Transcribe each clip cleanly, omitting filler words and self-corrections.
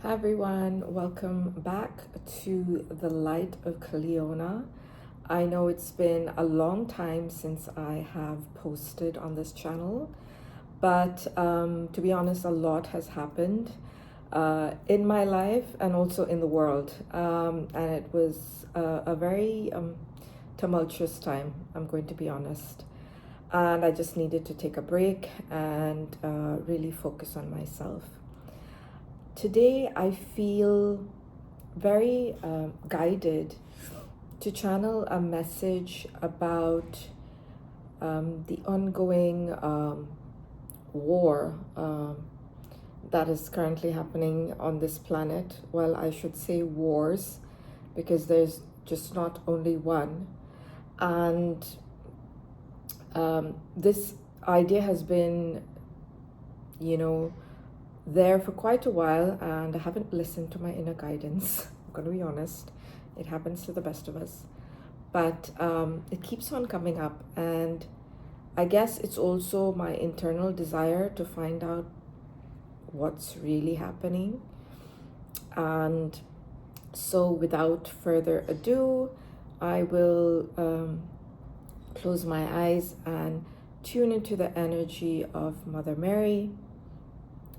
Hi everyone, welcome back to the Light of Cleona. I know it's been a long time since I have posted on this channel, but to be honest, a lot has happened in my life and also in the world. And it was a very tumultuous time, I'm going to be honest. And I just needed to take a break and really focus on myself. Today, I feel very guided to channel a message about the ongoing war that is currently happening on this planet. Well, I should say wars, because there's just not only one. And this idea has been, there for quite a while, and I haven't listened to my inner guidance. I'm going to be honest. It happens to the best of us. But it keeps on coming up, and I guess it's also my internal desire to find out what's really happening. And so without further ado, I will close my eyes and tune into the energy of Mother Mary,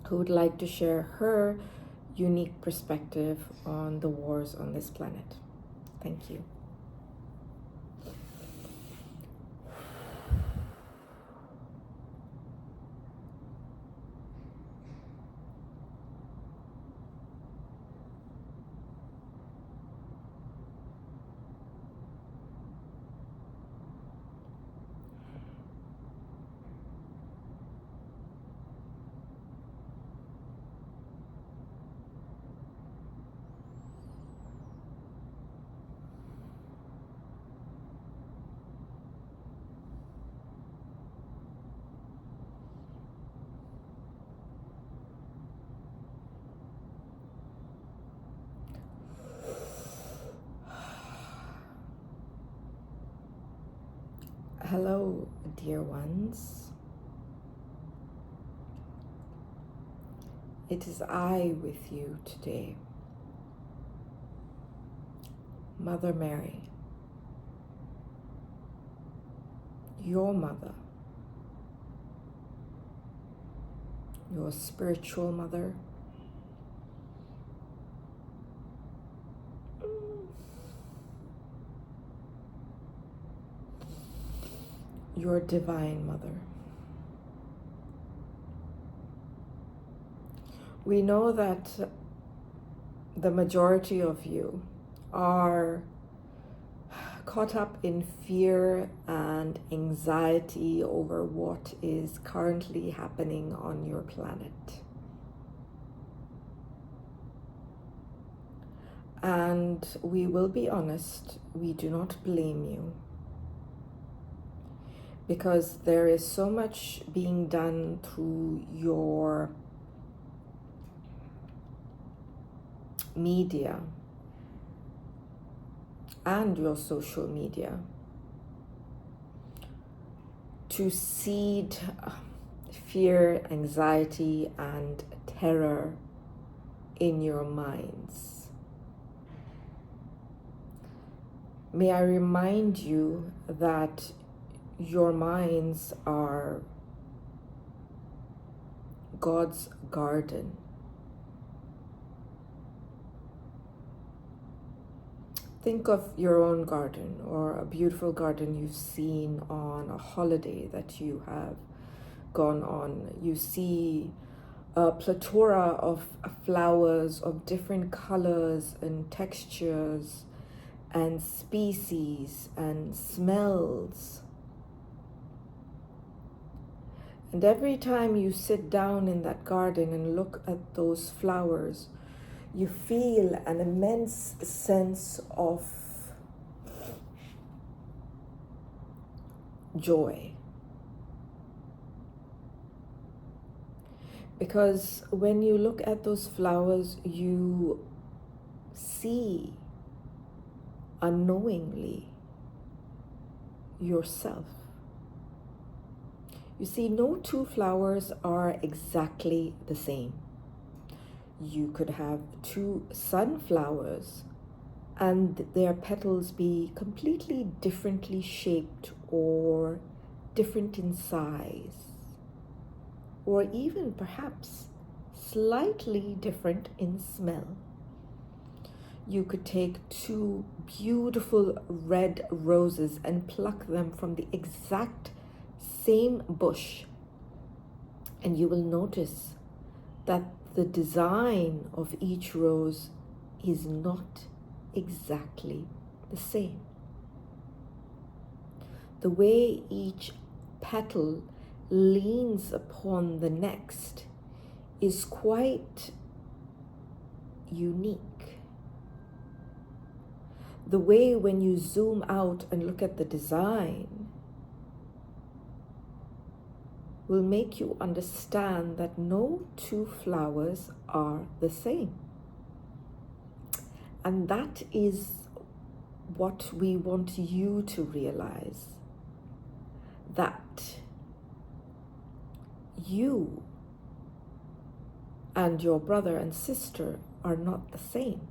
who would like to share her unique perspective on the wars on this planet. Thank you. Hello, dear ones. It is I with you today, Mother Mary, your mother, your spiritual mother, your divine mother. We know that the majority of you are caught up in fear and anxiety over what is currently happening on your planet. And we will be honest, we do not blame you, because there is so much being done through your media and your social media to seed fear, anxiety, and terror in your minds. May I remind you that your minds are God's garden. Think of your own garden, or a beautiful garden you've seen on a holiday that you have gone on. You see a plethora of flowers of different colors and textures and species and smells. And every time you sit down in that garden and look at those flowers, you feel an immense sense of joy. Because when you look at those flowers, you see unknowingly yourself. You see, no two flowers are exactly the same. You could have two sunflowers and their petals be completely differently shaped or different in size, or even perhaps slightly different in smell. You could take two beautiful red roses and pluck them from the exact same bush, and you will notice that the design of each rose is not exactly the same. The way each petal leans upon the next is quite unique. The way when you zoom out and look at the design will make you understand that no two flowers are the same. And that is what we want you to realize, that you and your brother and sister are not the same.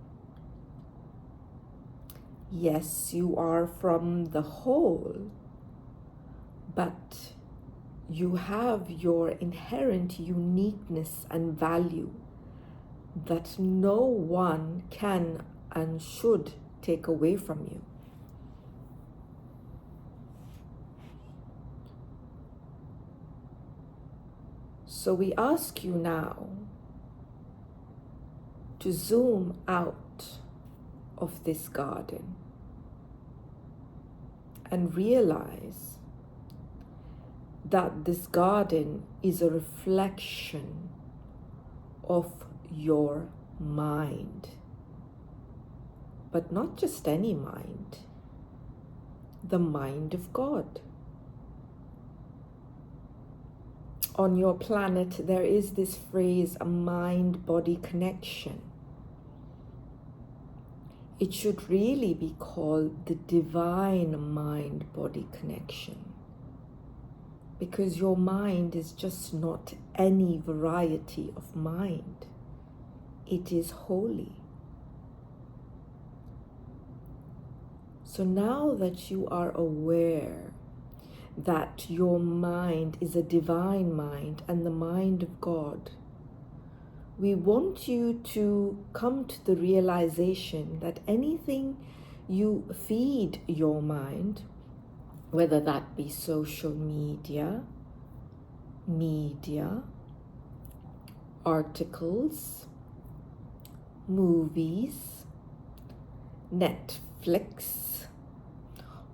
Yes, you are from the whole, but you have your inherent uniqueness and value that no one can and should take away from you. So we ask you now to zoom out of this garden and realize that this garden is a reflection of your mind, but not just any mind, the mind of God. On your planet, there is this phrase, a mind-body connection. It should really be called the divine mind-body connection, because your mind is just not any variety of mind. It is holy. So now that you are aware that your mind is a divine mind and the mind of God, we want you to come to the realization that anything you feed your mind, whether that be social media, articles, movies, Netflix,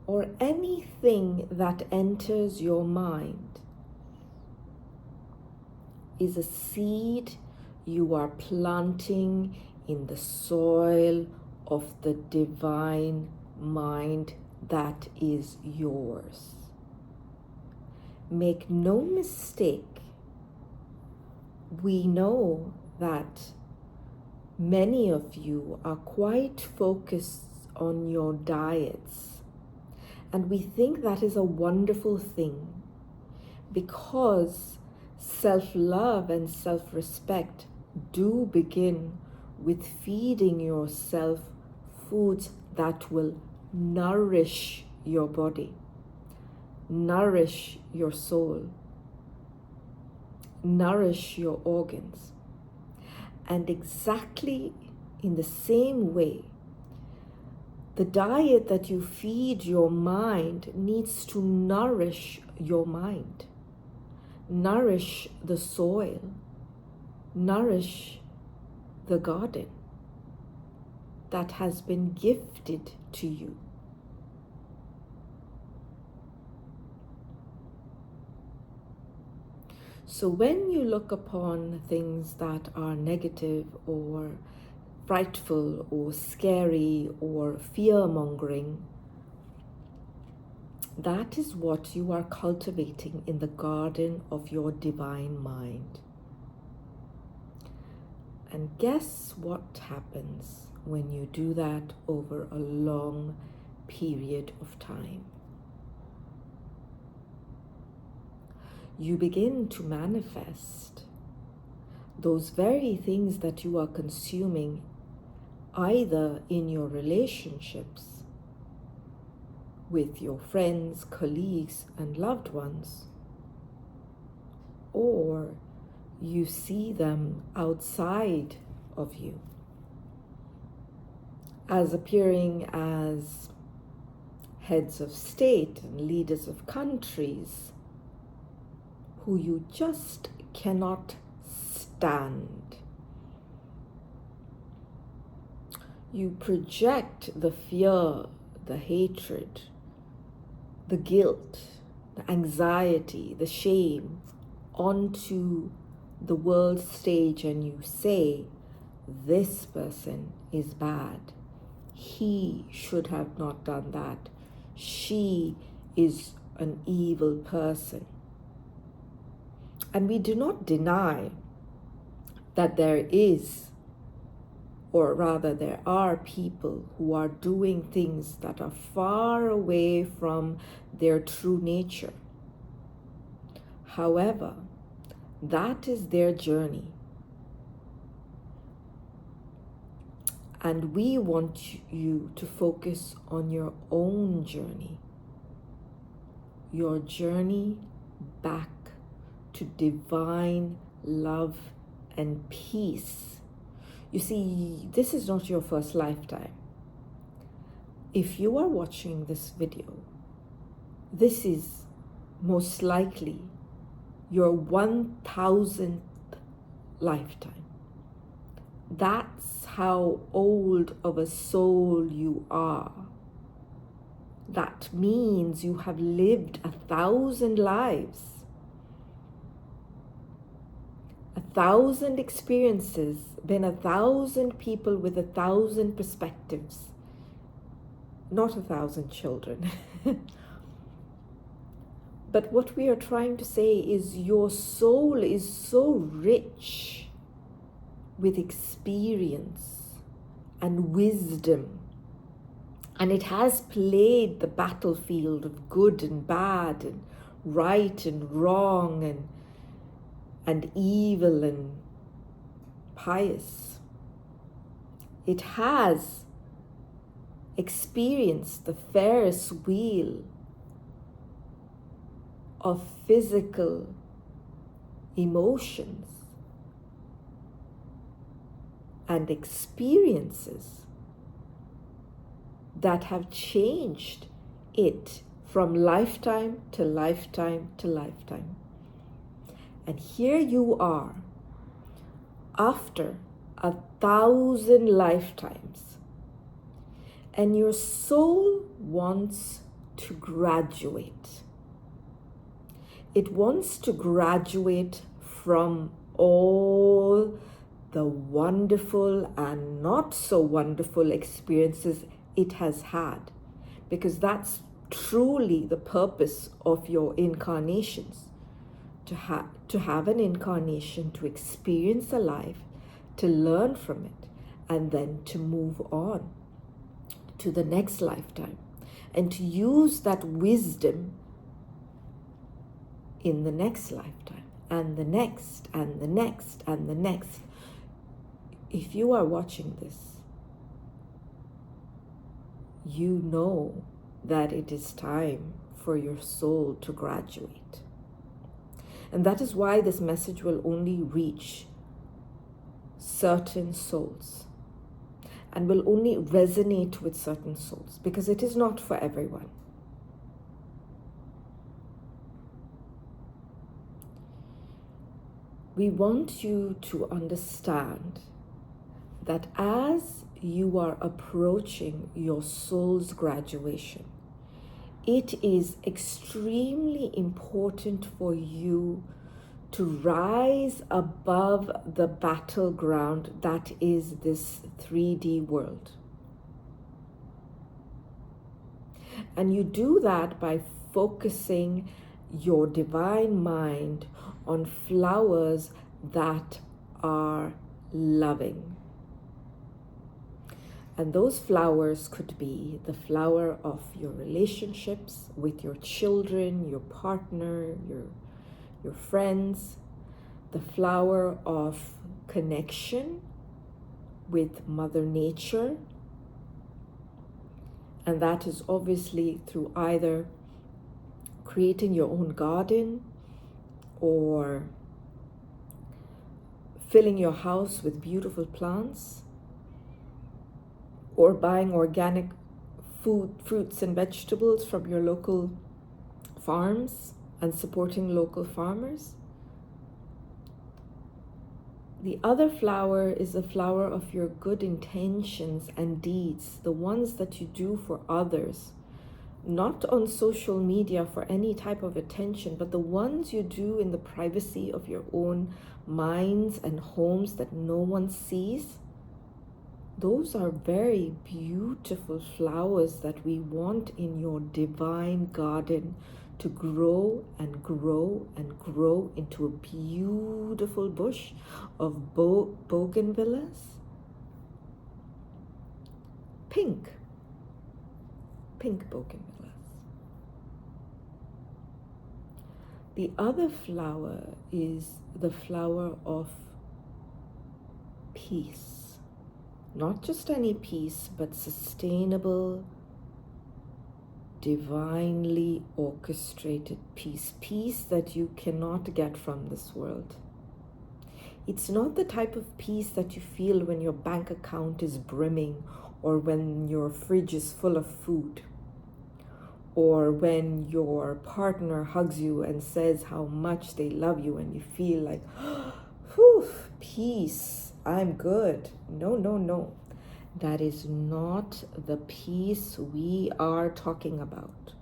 or anything that enters your mind, is a seed you are planting in the soil of the divine mind that is yours. Make no mistake, we know that many of you are quite focused on your diets, and we think that is a wonderful thing, because self-love and self-respect do begin with feeding yourself foods that will nourish your body, nourish your soul, nourish your organs. And exactly in the same way, the diet that you feed your mind needs to nourish your mind, nourish the soil, nourish the garden that has been gifted to you. So when you look upon things that are negative or frightful or scary or fear-mongering, that is what you are cultivating in the garden of your divine mind. And guess what happens when you do that over a long period of time? You begin to manifest those very things that you are consuming either in your relationships with your friends, colleagues, and loved ones, or you see them outside of you as appearing as heads of state and leaders of countries who you just cannot stand. You project the fear, the hatred, the guilt, the anxiety, the shame onto the world stage, and you say, this person is bad. He should have not done that. She is an evil person. And we do not deny that there is, or rather there are people who are doing things that are far away from their true nature. However, that is their journey. And we want you to focus on your own journey. Your journey back to divine love and peace. You see, this is not your first lifetime. If you are watching this video, this is most likely your 1000th lifetime. That's how old of a soul you are. That means you have lived 1,000 lives, 1,000 experiences, been 1,000 people with 1,000 perspectives, not 1,000 children. But what we are trying to say is your soul is so rich with experience and wisdom, and it has played the battlefield of good and bad and right and wrong and evil and pious. It has experienced the Ferris wheel of physical emotions and experiences that have changed it from lifetime to lifetime to lifetime. And here you are, after 1,000 lifetimes, and your soul wants to graduate. It wants to graduate from all the wonderful and not so wonderful experiences it has had, because that's truly the purpose of your incarnations, to have an incarnation, to experience a life, to learn from it, and then to move on to the next lifetime, and to use that wisdom in the next lifetime, and the next, and the next, and the next. If you are watching this, you know that it is time for your soul to graduate. And that is why this message will only reach certain souls and will only resonate with certain souls, because it is not for everyone. We want you to understand that as you are approaching your soul's graduation, it is extremely important for you to rise above the battleground that is this 3D world. And you do that by focusing your divine mind on flowers that are loving. And those flowers could be the flower of your relationships with your children, your partner, your friends, the flower of connection with Mother Nature. And that is obviously through either creating your own garden or filling your house with beautiful plants, or buying organic food, fruits and vegetables from your local farms and supporting local farmers. The other flower is the flower of your good intentions and deeds, the ones that you do for others, not on social media for any type of attention, but the ones you do in the privacy of your own minds and homes that no one sees. Those are very beautiful flowers that we want in your divine garden to grow and grow and grow into a beautiful bush of bougainvilleas. Pink bougainvilleas. The other flower is the flower of peace. Not just any peace, but sustainable, divinely orchestrated peace. Peace that you cannot get from this world. It's not the type of peace that you feel when your bank account is brimming, or when your fridge is full of food, or when your partner hugs you and says how much they love you and you feel like, whew, peace, I'm good. No. That is not the peace we are talking about.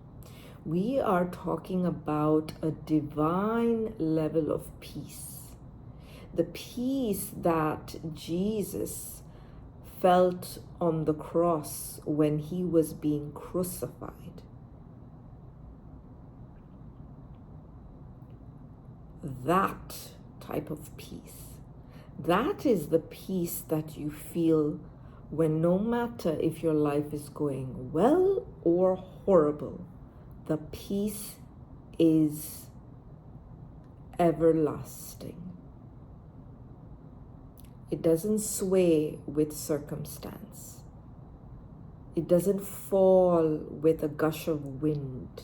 We are talking about a divine level of peace. The peace that Jesus felt on the cross when he was being crucified. That type of peace. That is the peace that you feel when, no matter if your life is going well or horrible, the peace is everlasting. It doesn't sway with circumstance. It doesn't fall with a gush of wind.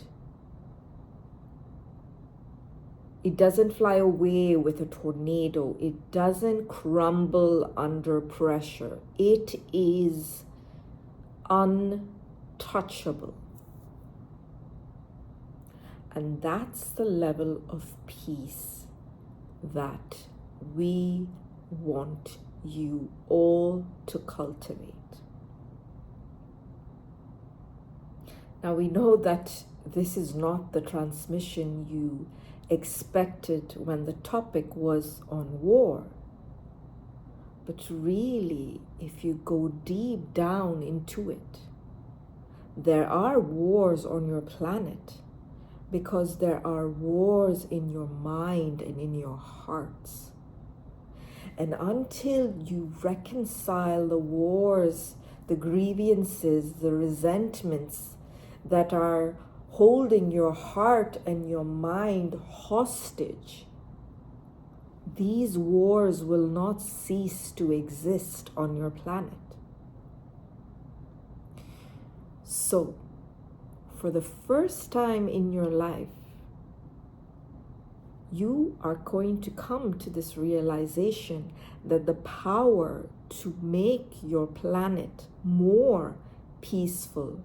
It doesn't fly away with a tornado. It doesn't crumble under pressure. It is untouchable. And that's the level of peace that we want you all to cultivate. Now we know that this is not the transmission you expected when the topic was on war. But really, if you go deep down into it, there are wars on your planet because there are wars in your mind and in your hearts. And until you reconcile the wars, the grievances, the resentments that are holding your heart and your mind hostage, these wars will not cease to exist on your planet. So, for the first time in your life, you are going to come to this realization that the power to make your planet more peaceful,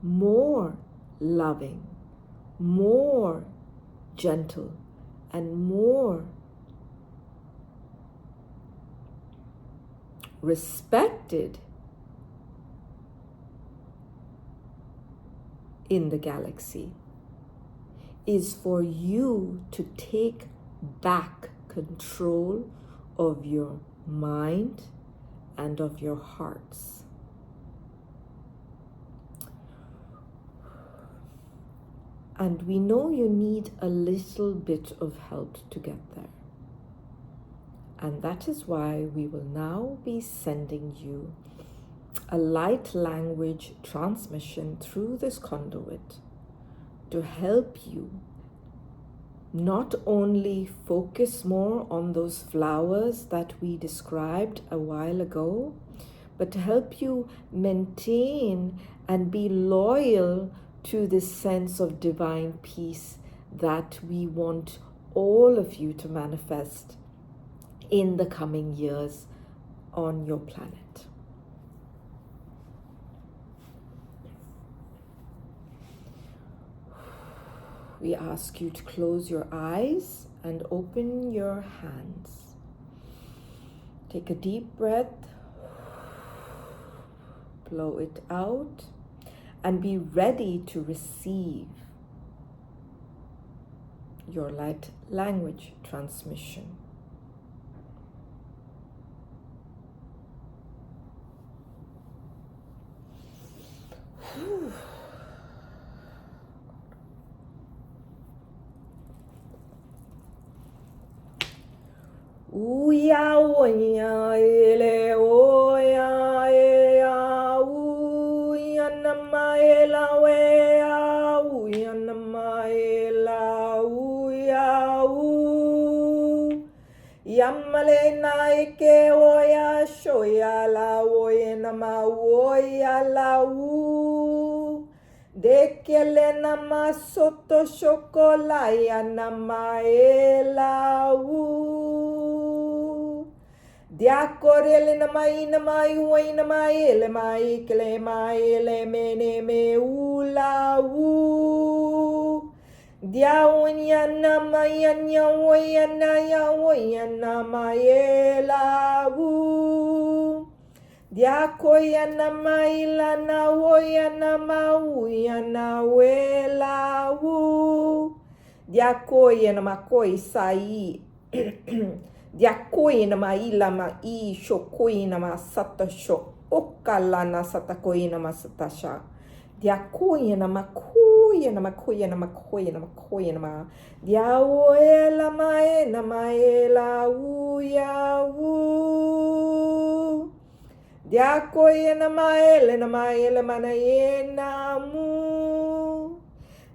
more loving, more gentle, and more respected in the galaxy is for you to take back control of your mind and of your hearts. And we know you need a little bit of help to get there. And that is why we will now be sending you a light language transmission through this conduit to help you not only focus more on those flowers that we described a while ago, but to help you maintain and be loyal to this sense of divine peace that we want all of you to manifest in the coming years on your planet. We ask you to close your eyes and open your hands. Take a deep breath, blow it out, and be ready to receive your light language transmission. Uya oya ele oya ea uya nama ela wea uya nama ela uya u yamale na ike oya shoya la oya nama oya la u dekele nama soto shokolaya nama ela u Diakorele na mai uai na mai ele mai kele mai ele mene me ula u Diawanya na mai anya oya na ya oya na mai ela u Diakoya na mai la na oya na mauya na wela u Diakoya na makoi sai Diakoi na maila ma I shokoi na masata sho okala na satakoi na masatasha. Diakoi na makoya na makoya na makoya na makoya na ma. Diaoela mae na maela uya u. Diakoi na maele mana ye na mu.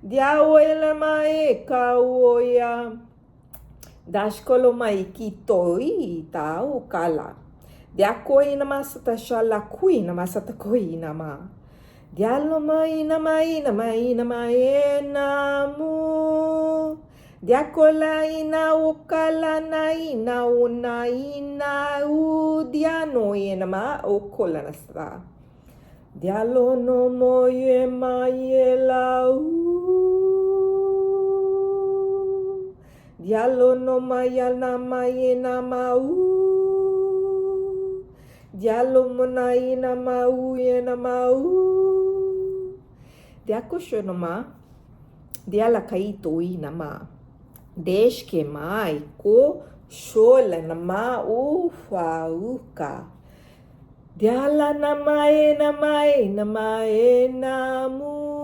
Diaoela mae ka uya. Dashkolo mai ki toi ta ukala. Diakoi na masata shala kui na masata koi na ma. Dialo mai na mai na mai na mai na mu. Diakola ina ukala na ina una ina u diano ina ma ukola na sa. Dialo no moye mai la u. Dialo no maya na mai na mau. Dialo monai na mau ye na mau. Diako sho no ma. Diala kaito I na ma. Deshke mai ko shola na ma ufa uka. Diala na mai na mai na mai na mu.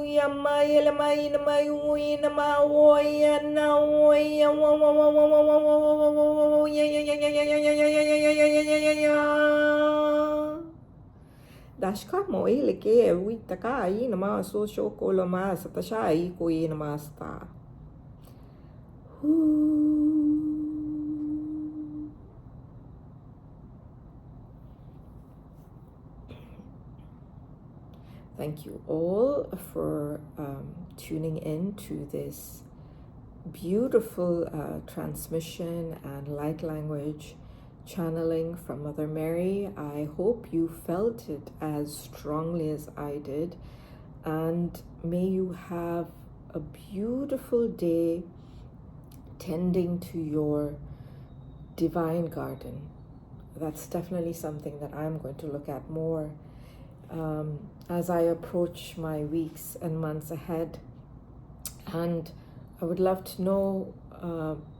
Ya mai la mai na mai ui na ma oya na oya wa wa wa wa wa wa wa wa wa wa ya ya ya ya ya ya ya ya ya ya ya ya ya ya. Dashka mo ile ke ui taka I na ma so shoko la ma sa tasha I ko I na ma sta. Thank you all for tuning in to this beautiful transmission and light language channeling from Mother Mary. I hope you felt it as strongly as I did, and may you have a beautiful day tending to your divine garden. That's definitely something that I'm going to look at more as I approach my weeks and months ahead. And I would love to know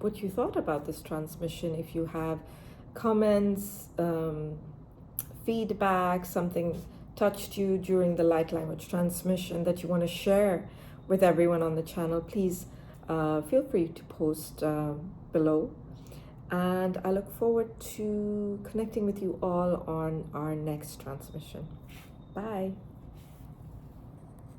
what you thought about this transmission. If you have comments, feedback, something touched you during the light language transmission that you want to share with everyone on the channel, please feel free to post below. And I look forward to connecting with you all on our next transmission. Bye.